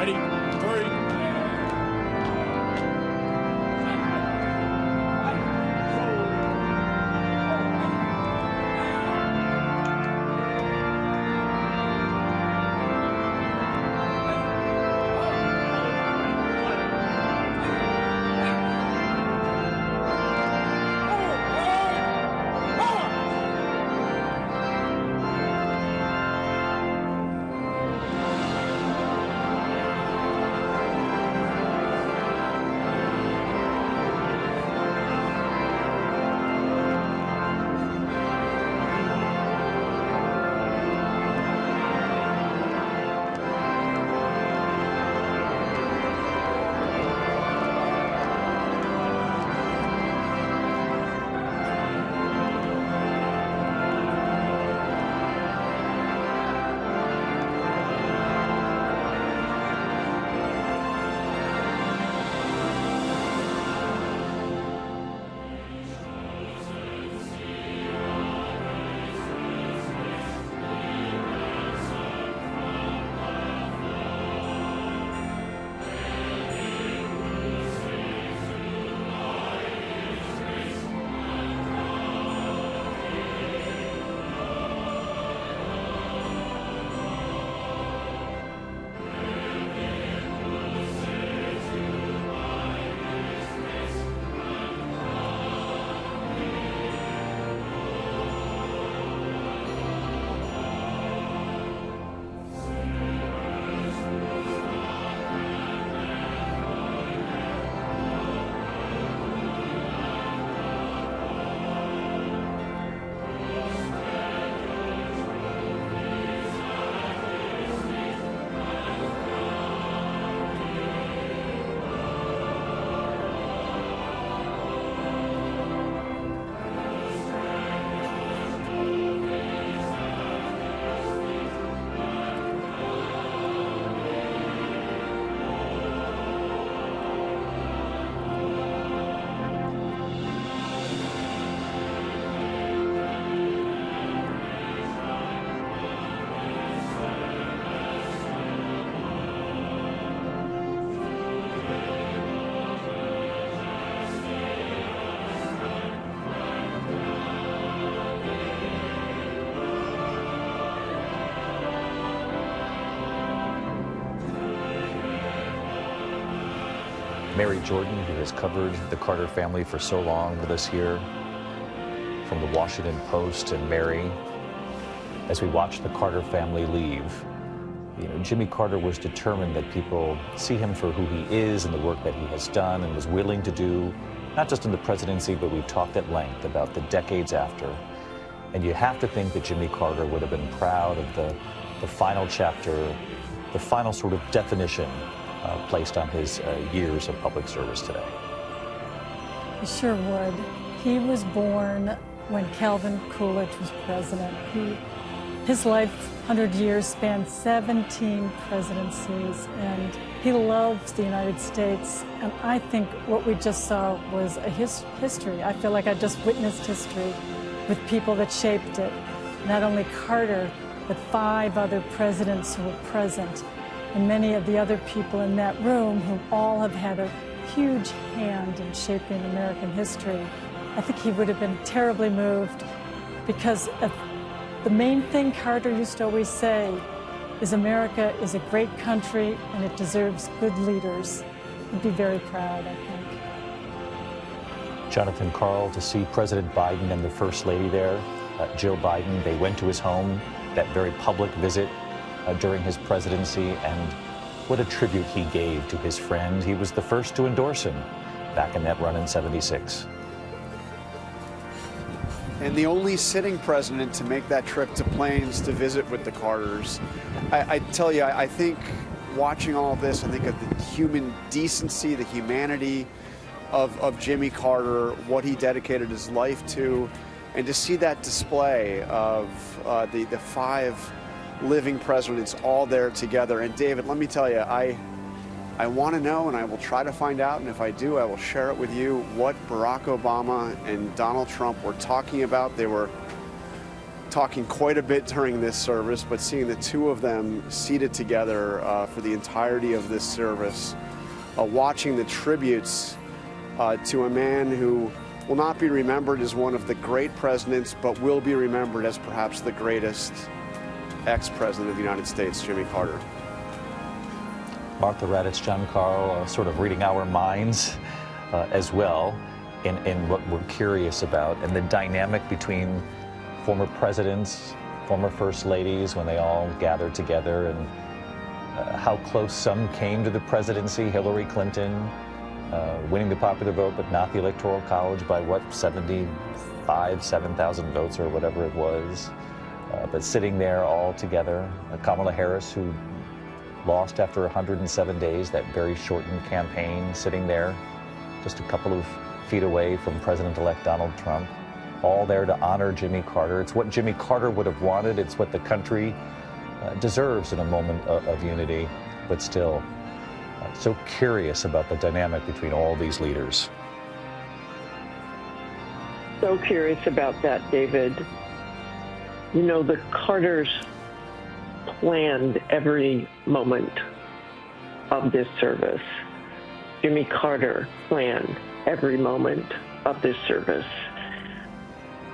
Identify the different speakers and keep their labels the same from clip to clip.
Speaker 1: Ready? 3.
Speaker 2: Mary Jordan, who has covered the Carter family for so long, with us here from the Washington Post. And Mary, as we watch the Carter family leave, you know, Jimmy Carter was determined that people see him for who he is and the work that he has done and was willing to do, not just in the presidency, but we've talked at length about the decades after. And you have to think that Jimmy Carter would have been proud of the final chapter, the final sort of definition placed on his years of public service today.
Speaker 3: He sure would. He was born when Calvin Coolidge was president. His life, 100 years, spanned 17 presidencies, and he loves the United States. And I think what we just saw was a history. I feel like I just witnessed history with people that shaped it. Not only Carter, but 5 other presidents who were present, and many of the other people in that room who all have had a huge hand in shaping American history. I think he would have been terribly moved, because the main thing Carter used to always say is America is a great country and it deserves good leaders. He'd be very proud, I think.
Speaker 2: Jonathan Karl, to see President Biden and the First Lady there, Jill Biden, they went to his home, that very public visit during his presidency, and what a tribute he gave to his friend. He was the first to endorse him back in that run in '76.
Speaker 4: And the only sitting president to make that trip to Plains to visit with the Carters. I tell you, I think watching all this, I think of the human decency, the humanity of Jimmy Carter, what he dedicated his life to, and to see that display of the 5 living presidents all there together. And David, let me tell you, I want to know, and I will try to find out, and if I do, I will share it with you, what Barack Obama and Donald Trump were talking about. They were talking quite a bit during this service, but seeing the two of them seated together for the entirety of this service, watching the tributes to a man who will not be remembered as one of the great presidents, but will be remembered as perhaps the greatest ex-president of the United States, Jimmy Carter.
Speaker 2: Martha Raddatz, John Carl, sort of reading our minds as well in what we're curious about, and the dynamic between former presidents, former first ladies, when they all gathered together, and how close some came to the presidency. Hillary Clinton winning the popular vote, but not the Electoral College by, what, 7,000 votes or whatever it was. But sitting there all together. Kamala Harris, who lost after 107 days, that very shortened campaign, sitting there just a couple of feet away from President-elect Donald Trump, all there to honor Jimmy Carter. It's what Jimmy Carter would have wanted. It's what the country deserves in a moment of unity, but still so curious about the dynamic between all these leaders.
Speaker 1: So curious about that, David. You know, the Carters planned every moment of this service. Jimmy Carter planned every moment of this service.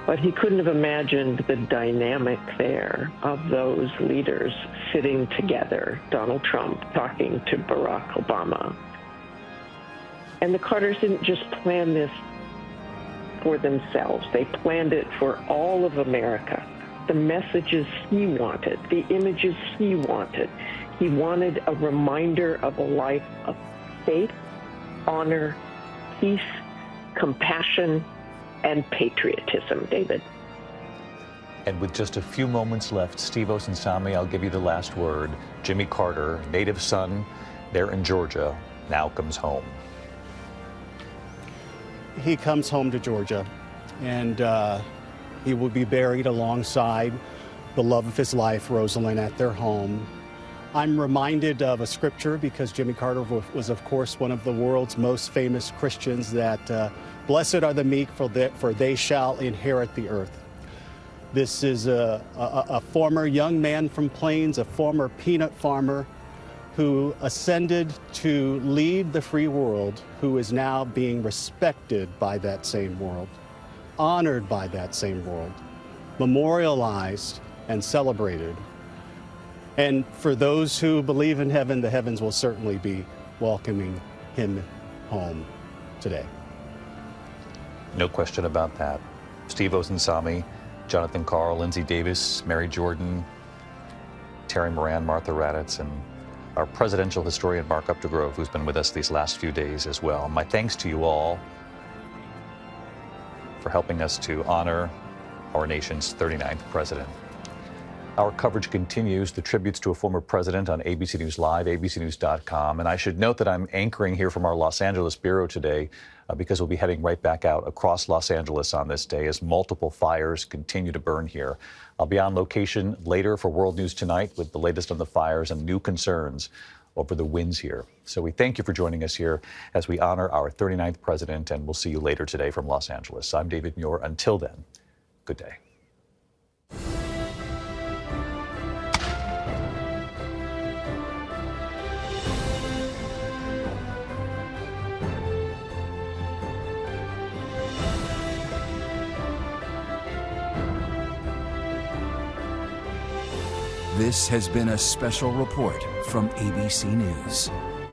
Speaker 1: But he couldn't have imagined the dynamic there of those leaders sitting together, Donald Trump talking to Barack Obama. And the Carters didn't just plan this for themselves. They planned it for all of America. The messages he wanted, the images he wanted. He wanted a reminder of a life of faith, honor, peace, compassion, and patriotism, David.
Speaker 2: And with just a few moments left, Steve Osunsami, I'll give you the last word. Jimmy Carter, native son there in Georgia, now comes home.
Speaker 5: He comes home to Georgia, and he will be buried alongside the love of his life, Rosalind, at their home. I'm reminded of a scripture because Jimmy Carter was, of course, one of the world's most famous Christians, that blessed are the meek, for they shall inherit the earth. This is a former young man from Plains, a former peanut farmer who ascended to lead the free world, who is now being respected by that same world, honored by that same world, memorialized and celebrated. And for those who believe in heaven, the heavens will certainly be welcoming him home today.
Speaker 2: No question about that. Steve Osunsami, Jonathan Carl, Linsey Davis, Mary Jordan, Terry Moran, Martha Raddatz, and our presidential historian, Mark Updegrove, who's been with us these last few days as well. My thanks to you all for helping us to honor our nation's 39th president. Our coverage continues, the tributes to a former president on ABC News Live, abcnews.com. And I should note that I'm anchoring here from our Los Angeles bureau today because we'll be heading right back out across Los Angeles on this day as multiple fires continue to burn here. I'll be on location later for World News Tonight with the latest on the fires and new concerns over the winds here. So we thank you for joining us here as we honor our 39th president, and we'll see you later today from Los Angeles. I'm David Muir. Until then, good day.
Speaker 6: This has been a special report from ABC News.